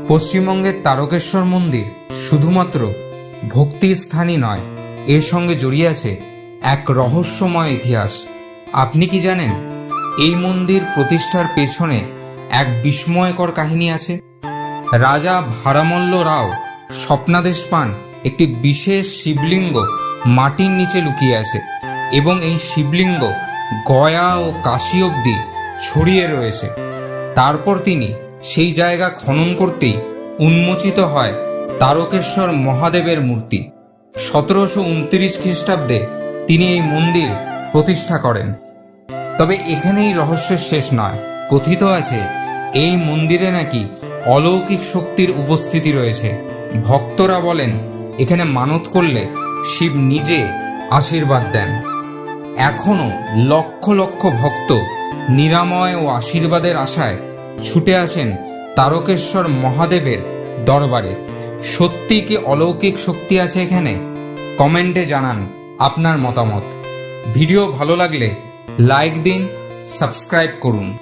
পশ্চিমবঙ্গের তারকেশ্বর মন্দির শুধুমাত্র ভক্তির স্থানই নয়, এর সঙ্গে জড়িয়ে আছে এক রহস্যময় ইতিহাস। আপনি কি জানেন এই মন্দির প্রতিষ্ঠার পেছনে এক বিস্ময়কর কাহিনী আছে? রাজা ভারামল্ল রাও স্বপ্নাদেশ পান একটি বিশেষ শিবলিঙ্গ মাটির নিচে লুকিয়ে আছে এবং এই শিবলিঙ্গ গয়া ও কাশী অবধি ছড়িয়ে রয়েছে। তারপর তিনি সেই জায়গা খনন করতেই উন্মোচিত হয় তারকেশ্বর মহাদেবের মূর্তি। 1729 খ্রিস্টাব্দে তিনি এই মন্দির প্রতিষ্ঠা করেন। তবে এখানেই রহস্যের শেষ নয়। কথিত আছে এই মন্দিরে নাকি অলৌকিক শক্তির উপস্থিতি রয়েছে। ভক্তরা বলেন এখানে মানত করলে শিব নিজে আশীর্বাদ দেন। এখনও লক্ষ লক্ষ ভক্ত নিরাময় ও আশীর্বাদের আশায় ছুটে আসেন তারকেশ্বর মহাদেবের দরবারে। সত্যি কি অলৌকিক শক্তি আছে এখানে? কমেন্টে জানান আপনার মতামত। ভিডিও ভালো লাগলে লাইক দিন, সাবস্ক্রাইব করুন।